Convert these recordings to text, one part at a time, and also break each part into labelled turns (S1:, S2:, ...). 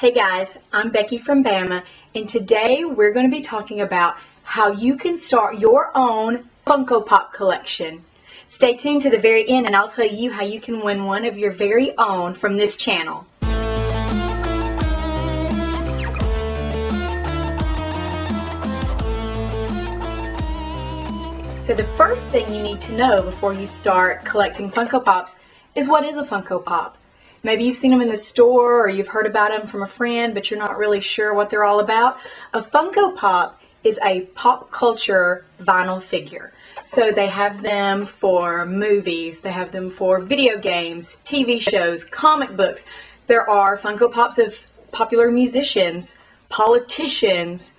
S1: Hey guys, I'm Becky from Bama, and today we're going to be talking about how you can start your own Funko Pop collection. Stay tuned to the very end and I'll tell you how you can win one of your very own from this channel. So the first thing you need to know before you start collecting Funko Pops is what is a Funko Pop. Maybe you've seen them in the store or you've heard about them from a friend, but you're not really sure what they're all about. A Funko Pop is a pop culture vinyl figure. So they have them for movies, they have them for video games, TV shows, comic books. There are Funko Pops of popular musicians, politicians,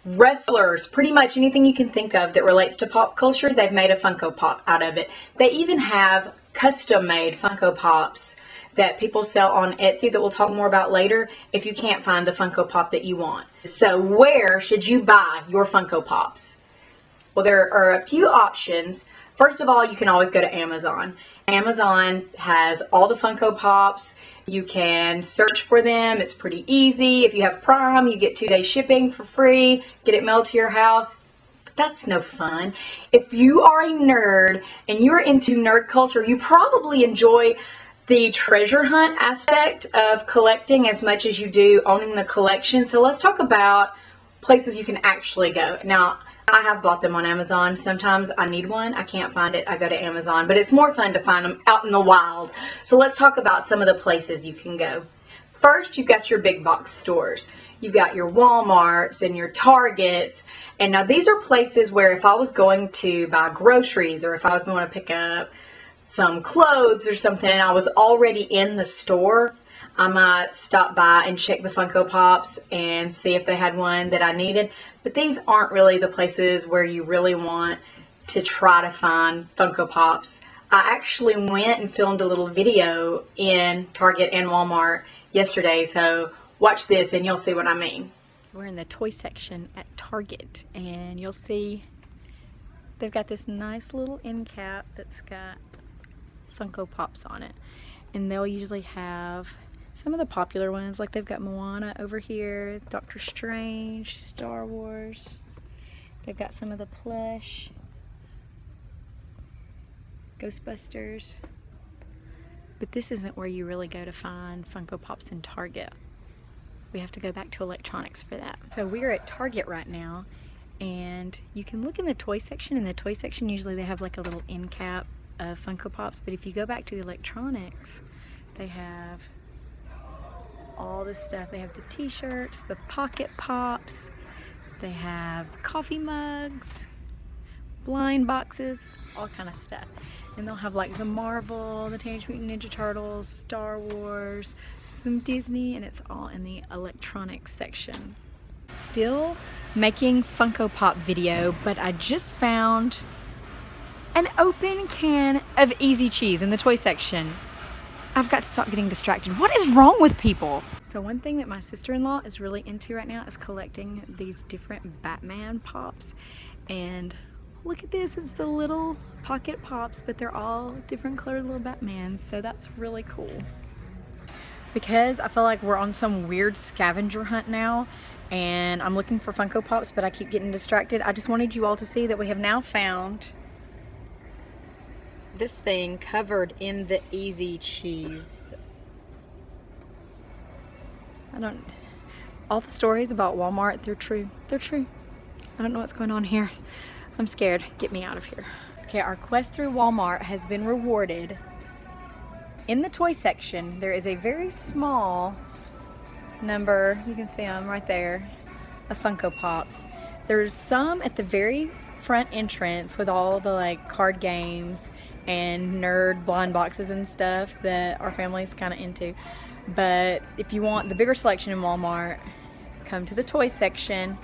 S1: wrestlers, pretty much anything you can think of that relates to pop culture, they've made a Funko Pop out of it. They even have custom-made Funko Pops that people sell on Etsy that we'll talk more about later if you can't find the Funko Pop that you want. So where should you buy your Funko Pops? Well, there are a few options. First of all, you can always go to Amazon. Amazon has all the Funko Pops. You can search for them. It's pretty easy. If you have Prime, you get 2-day shipping for free. Get it mailed to your house. But that's no fun. If you are a nerd and you're into nerd culture, you probably enjoy the treasure hunt aspect of collecting as much as you do owning the collection. So let's talk about places you can actually go. Now, I have bought them on Amazon. Sometimes I need one, I can't find it, I go to Amazon, but it's more fun to find them out in the wild. So let's talk about some of the places you can go. First, you've got your big box stores. You've got your Walmarts and your Targets. And now these are places where if I was going to buy groceries or if I was going to pick up some clothes or something and I was already in the store, I might stop by and check the Funko Pops and see if they had one that I needed. But these aren't really the places where you really want to try to find Funko Pops. I actually went and filmed a little video in Target and Walmart yesterday, so watch this and you'll see what I mean. We're in the toy section at Target and you'll see they've got this nice little end cap that's got Funko Pops on it. And they'll usually have some of the popular ones, like they've got Moana over here, Doctor Strange, Star Wars. They've got some of the plush, Ghostbusters. But this isn't where you really go to find Funko Pops in Target. We have to go back to electronics for that. So we're at Target right now, and you can look in the toy section. In the toy section, usually they have like a little end cap of Funko Pops, but if you go back to the electronics, they have all this stuff. They have the t-shirts, the pocket pops, they have coffee mugs, blind boxes, all kind of stuff. And they'll have like the Marvel, the Teenage Mutant Ninja Turtles, Star Wars, some Disney, and it's all in the electronics section. Still making Funko Pop video, but I just found an open can of Easy Cheese in the toy section. I've got to stop getting distracted. What is wrong with people? So one thing that my sister-in-law is really into right now is collecting these different Batman pops. And look at this, it's the little pocket pops, but they're all different colored little Batmans, so that's really cool. Because I feel like we're on some weird scavenger hunt now, and I'm looking for Funko Pops, but I keep getting distracted. I just wanted you all to see that we have now found this thing covered in the Easy Cheese. All the stories about Walmart, they're true. They're true. I don't know what's going on here. I'm scared. Get me out of here. Okay, our quest through Walmart has been rewarded. In the toy section, there is a very small number, you can see them right there, of Funko Pops. There's some at the very front entrance with all the like card games and nerd blind boxes and stuff that our family's kind of into. But if you want the bigger selection in Walmart, come to the toy section,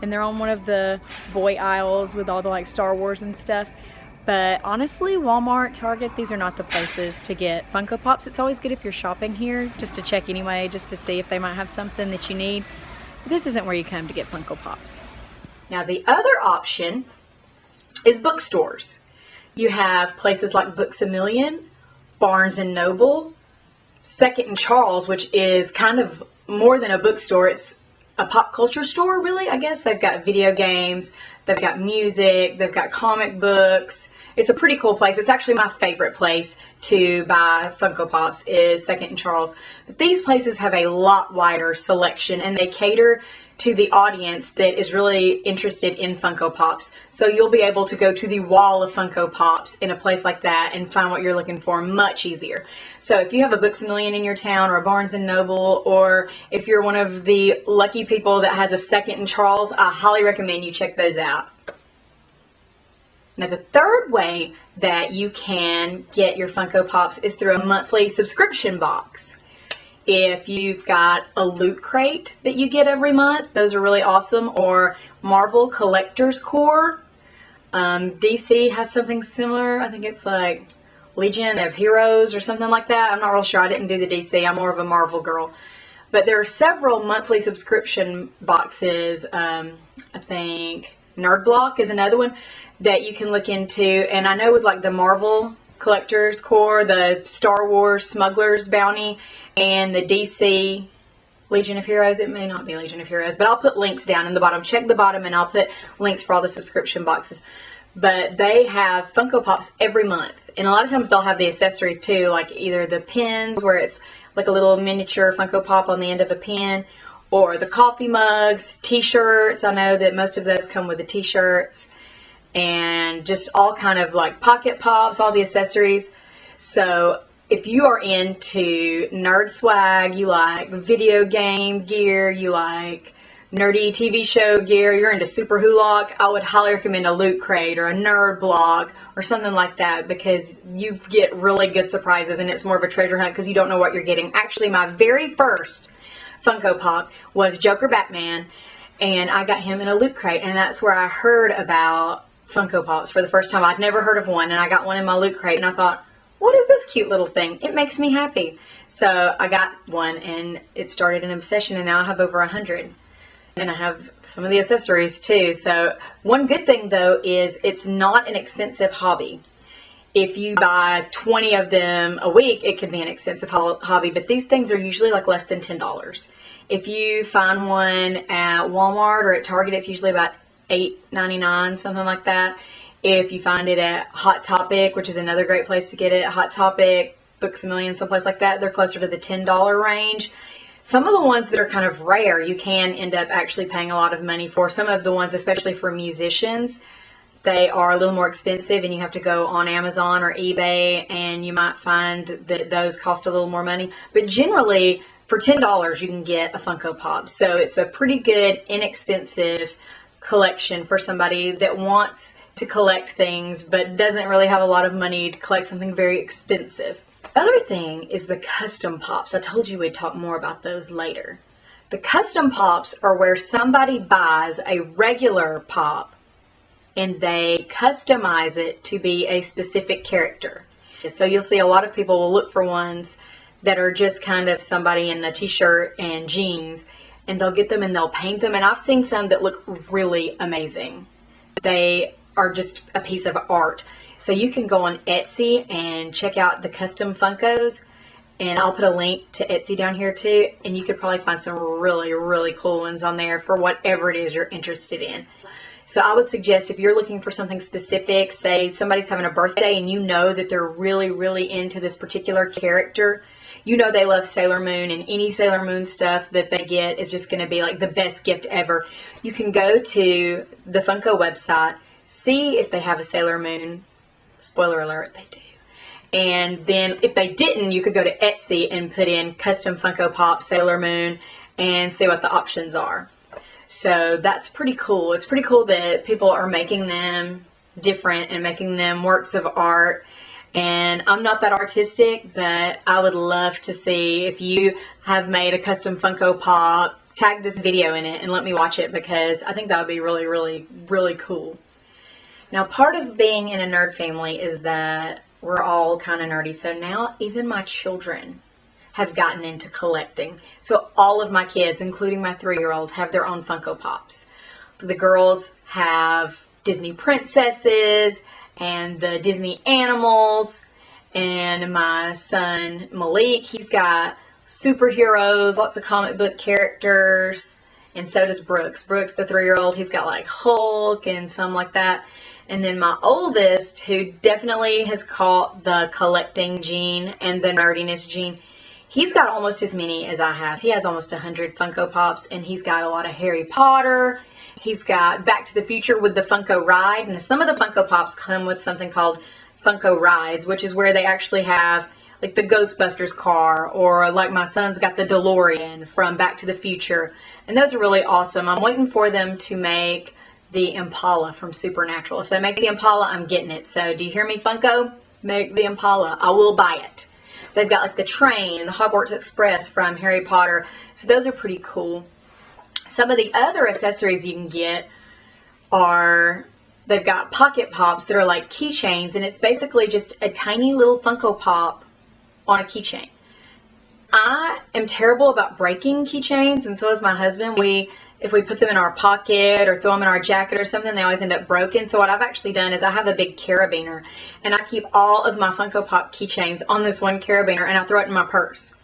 S1: and they're on one of the boy aisles with all the like Star Wars and stuff. But honestly, Walmart, Target, these are not the places to get Funko Pops. It's always good if you're shopping here just to check anyway, just to see if they might have something that you need. But this isn't where you come to get Funko Pops. Now the other option is bookstores. You have places like Books A Million, Barnes & Noble, Second and Charles, which is kind of more than a bookstore. It's a pop culture store, really, I guess. They've got video games, they've got music, they've got comic books. It's a pretty cool place. It's actually my favorite place to buy Funko Pops is 2nd and Charles. But these places have a lot wider selection, and they cater to the audience that is really interested in Funko Pops. So you'll be able to go to the wall of Funko Pops in a place like that and find what you're looking for much easier. So if you have a Books A Million in your town, or a Barnes & Noble, or if you're one of the lucky people that has a 2nd and Charles, I highly recommend you check those out. Now, the third way that you can get your Funko Pops is through a monthly subscription box. If you've got a Loot Crate that you get every month, those are really awesome, or Marvel Collector's Core. DC has something similar. I think it's like Legion of Heroes or something like that. I'm not real sure. I didn't do the DC. I'm more of a Marvel girl. But there are several monthly subscription boxes. I think Nerd Block is another one that you can look into. And I know with like the Marvel Collector's Core, the Star Wars Smuggler's Bounty, and the DC Legion of Heroes, it may not be Legion of Heroes, but I'll put links down in the bottom. Check the bottom and I'll put links for all the subscription boxes. But they have Funko Pops every month. And a lot of times they'll have the accessories too, like either the pins where it's like a little miniature Funko Pop on the end of a pin, or the coffee mugs, t-shirts. I know that most of those come with the t-shirts, and just all kind of like pocket pops, all the accessories. So if you are into nerd swag, you like video game gear, you like nerdy TV show gear, you're into Super Hulock, I would highly recommend a Loot Crate or a Nerd Block or something like that, because you get really good surprises and it's more of a treasure hunt because you don't know what you're getting. Actually, my very first Funko Pop was Joker Batman, and I got him in a Loot Crate, and that's where I heard about Funko Pops for the first time. I'd never heard of one, and I got one in my Loot Crate, and I thought, what is this cute little thing? It makes me happy. So I got one, and it started an obsession, and now I have over 100. And I have some of the accessories too. So one good thing though is it's not an expensive hobby. If you buy 20 of them a week, it can be an expensive hobby, but these things are usually like less than $10. If you find one at Walmart or at Target, it's usually about $8.99, something like that. If you find it at Hot Topic, which is another great place to get it, Hot Topic, Books A Million, someplace like that, they're closer to the $10 range. Some of the ones that are kind of rare, you can end up actually paying a lot of money for. Some of the ones, especially for musicians, they are a little more expensive, and you have to go on Amazon or eBay, and you might find that those cost a little more money. But generally, for $10, you can get a Funko Pop. So it's a pretty good, inexpensive collection for somebody that wants to collect things but doesn't really have a lot of money to collect something very expensive. The other thing is the custom pops. I told you we'd talk more about those later. The custom pops are where somebody buys a regular pop and they customize it to be a specific character. So you'll see a lot of people will look for ones that are just kind of somebody in a t-shirt and jeans, and they'll get them and they'll paint them. And I've seen some that look really amazing. They are just a piece of art. So you can go on Etsy and check out the custom Funkos, and I'll put a link to Etsy down here too, and you could probably find some really, really cool ones on there for whatever it is you're interested in. So I would suggest if you're looking for something specific, say somebody's having a birthday and you know that they're really, really into this particular character, you know they love Sailor Moon, and any Sailor Moon stuff that they get is just going to be like the best gift ever. You can go to the Funko website, see if they have a Sailor Moon. Spoiler alert, they do. And then if they didn't, you could go to Etsy and put in custom Funko Pop Sailor Moon and see what the options are. So that's pretty cool. It's pretty cool that people are making them different and making them works of art. And I'm not that artistic, but I would love to see if you have made a custom Funko Pop, tag this video in it and let me watch it, because I think that would be really, really, really cool. Now, part of being in a nerd family is that we're all kind of nerdy. So now even my children have gotten into collecting. So all of my kids, including my 3-year-old, have their own Funko Pops. The girls have Disney princesses and the Disney animals. And my son, Malik, he's got superheroes, lots of comic book characters, and so does Brooks. Brooks, the 3-year-old, he's got like Hulk and some like that. And then my oldest, who definitely has caught the collecting gene and the nerdiness gene, he's got almost as many as I have. He has almost 100 Funko Pops, and he's got a lot of Harry Potter. He's got Back to the Future with the Funko Ride. And some of the Funko Pops come with something called Funko Rides, which is where they actually have like the Ghostbusters car, or like my son's got the DeLorean from Back to the Future. And those are really awesome. I'm waiting for them to make the Impala from Supernatural. If they make the Impala, I'm getting it. So do you hear me, Funko? Make the Impala. I will buy it. They've got like the train and the Hogwarts Express from Harry Potter. So those are pretty cool. Some of the other accessories you can get are, they've got pocket pops that are like keychains, and it's basically just a tiny little Funko Pop on a keychain. I am terrible about breaking keychains, and so is my husband. If we put them in our pocket or throw them in our jacket or something, they always end up broken. So what I've actually done is I have a big carabiner, and I keep all of my Funko Pop keychains on this one carabiner, and I throw it in my purse.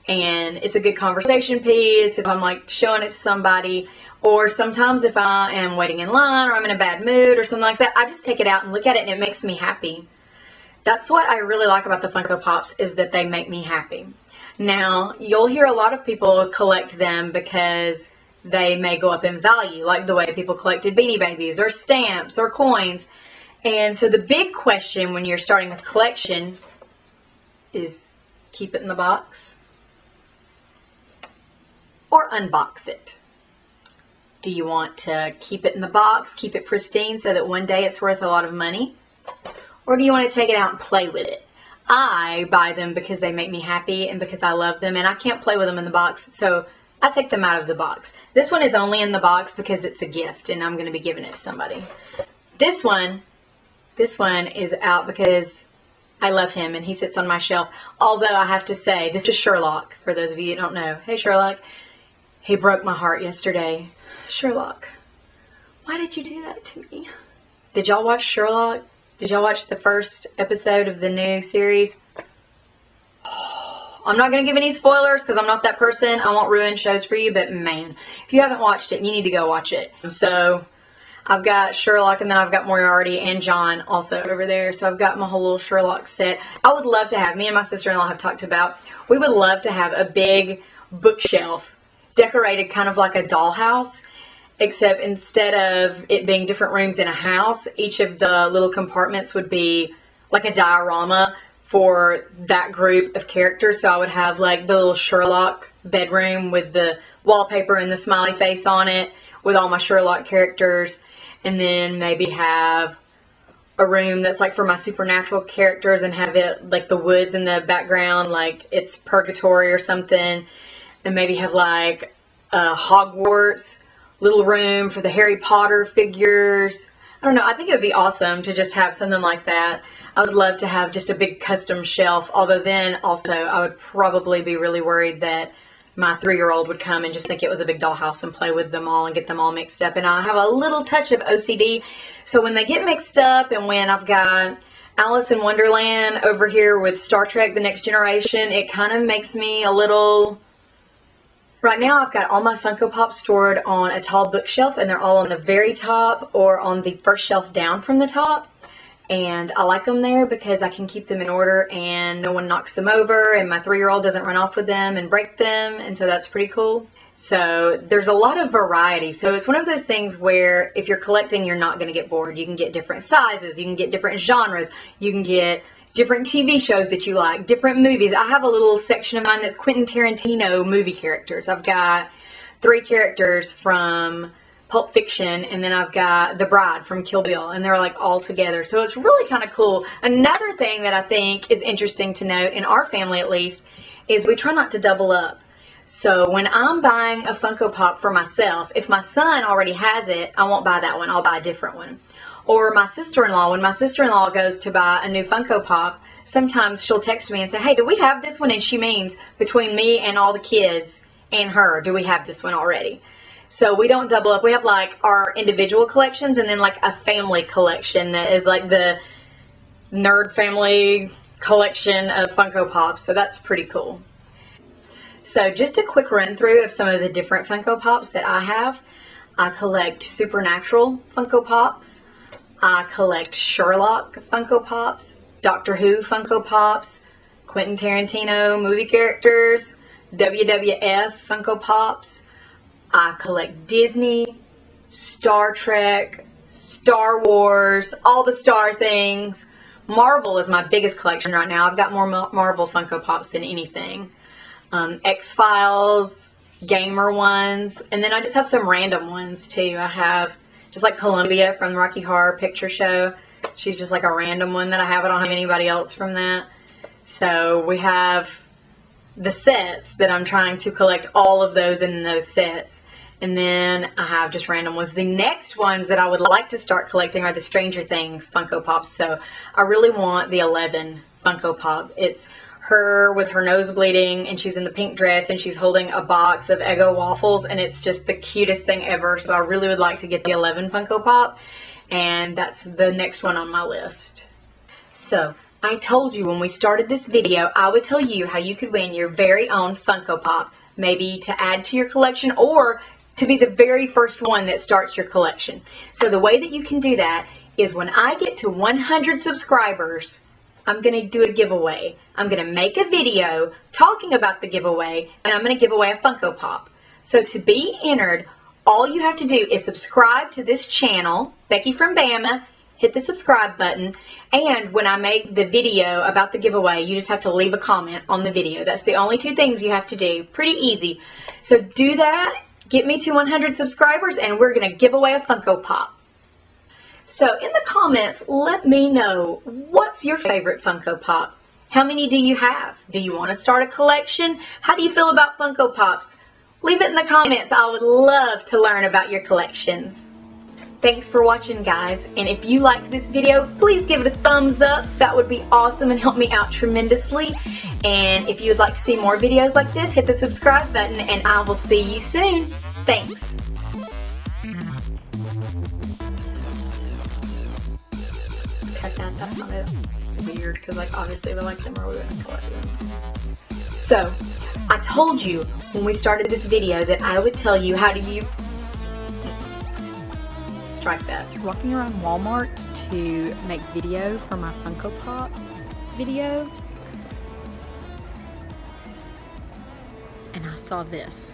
S1: And it's a good conversation piece if I'm like showing it to somebody, or sometimes if I am waiting in line or I'm in a bad mood or something like that, I just take it out and look at it, and it makes me happy. That's what I really like about the Funko Pops, is that they make me happy. Now, you'll hear a lot of people collect them because they may go up in value, like the way people collected Beanie Babies or stamps or coins. And so the big question when you're starting a collection is, keep it in the box or unbox it. Do you want to keep it in the box, keep it pristine so that one day it's worth a lot of money? Or do you want to take it out and play with it? I buy them because they make me happy and because I love them, and I can't play with them in the box, so I take them out of the box. This one is only in the box because it's a gift and I'm going to be giving it to somebody. This one is out because I love him and he sits on my shelf. Although I have to say, this is Sherlock, for those of you who don't know. Hey Sherlock, he broke my heart yesterday. Sherlock, why did you do that to me? Did y'all watch Sherlock? Did y'all watch the first episode of the new series? I'm not going to give any spoilers because I'm not that person. I won't ruin shows for you, but man, if you haven't watched it, you need to go watch it. So I've got Sherlock, and then I've got Moriarty and John also over there. So I've got my whole little Sherlock set. I would love to have, me and my sister-in-law have talked about, we would love to have a big bookshelf decorated kind of like a dollhouse, except instead of it being different rooms in a house, each of the little compartments would be like a diorama for that group of characters. So I would have like the little Sherlock bedroom with the wallpaper and the smiley face on it with all my Sherlock characters, and then maybe have a room that's like for my supernatural characters and have it like the woods in the background, like it's purgatory or something, and maybe have like a Hogwarts little room for the Harry Potter figures. I don't know, I think it would be awesome to just have something like that. I would love to have just a big custom shelf, although then also I would probably be really worried that my 3-year-old would come and just think it was a big dollhouse and play with them all and get them all mixed up. And I have a little touch of OCD, so when they get mixed up, and when I've got Alice in Wonderland over here with Star Trek The Next Generation, it kind of makes me a little... Right now I've got all my Funko Pops stored on a tall bookshelf, and they're all on the very top or on the first shelf down from the top. And I like them there because I can keep them in order and no one knocks them over, and my 3-year-old doesn't run off with them and break them, and so that's pretty cool. So there's a lot of variety. So it's one of those things where if you're collecting, you're not going to get bored. You can get different sizes, you can get different genres, you can get different TV shows that you like, different movies. I have a little section of mine that's Quentin Tarantino movie characters. I've got 3 characters from Pulp Fiction, and then I've got the bride from Kill Bill, and they're like all together. So it's really kind of cool. Another thing that I think is interesting to note, in our family at least, is we try not to double up. So when I'm buying a Funko Pop for myself, if my son already has it, I won't buy that one, I'll buy a different one. Or my sister-in-law, when my sister-in-law goes to buy a new Funko Pop, sometimes she'll text me and say, hey, do we have this one? And she means between me and all the kids and her, do we have this one already? So we don't double up. We have like our individual collections and then like a family collection that is like the nerd family collection of Funko Pops. So that's pretty cool. So just a quick run through of some of the different Funko Pops that I have. I collect Supernatural Funko Pops. I collect Sherlock Funko Pops, Doctor Who Funko Pops, Quentin Tarantino movie characters, WWF Funko Pops. I collect Disney, Star Trek, Star Wars, all the Star things. Marvel is my biggest collection right now. I've got more Marvel Funko Pops than anything. X-Files, gamer ones, and then I just have some random ones too. I have just like Columbia from the Rocky Horror Picture Show. She's just like a random one that I have. I don't have anybody else from that. So we have the sets that I'm trying to collect, all of those in those sets. And then I have just random ones. The next ones that I would like to start collecting are the Stranger Things Funko Pops. So I really want the 11 Funko Pop. It's her with her nose bleeding, and she's in the pink dress, and she's holding a box of Eggo waffles, and it's just the cutest thing ever. So I really would like to get the 11 Funko Pop, and that's the next one on my list. So I told you when we started this video, I would tell you how you could win your very own Funko Pop, maybe to add to your collection or to be the very first one that starts your collection. So the way that you can do that is when I get to 100 subscribers, I'm going to do a giveaway. I'm going to make a video talking about the giveaway, and I'm going to give away a Funko Pop. So to be entered, all you have to do is subscribe to this channel, Becky from Bama, hit the subscribe button, and when I make the video about the giveaway, you just have to leave a comment on the video. That's the only two things you have to do. Pretty easy. So do that, get me to 100 subscribers, and we're going to give away a Funko Pop. So in the comments, let me know, what's your favorite Funko Pop? How many do you have? Do you want to start a collection? How do you feel about Funko Pops? Leave it in the comments. I would love to learn about your collections. Thanks for watching, guys, and if you liked this video, please give it a thumbs up. That would be awesome and help me out tremendously. And if you would like to see more videos like this, hit the subscribe button, and I will see you soon. Thanks. Cut that. That sounded weird because, like, obviously we like them or we wouldn't collect them. So, I told you when we started this video that I would tell you how to use. Strike that.
S2: Walking around Walmart to make video for my Funko Pop video, and I saw this.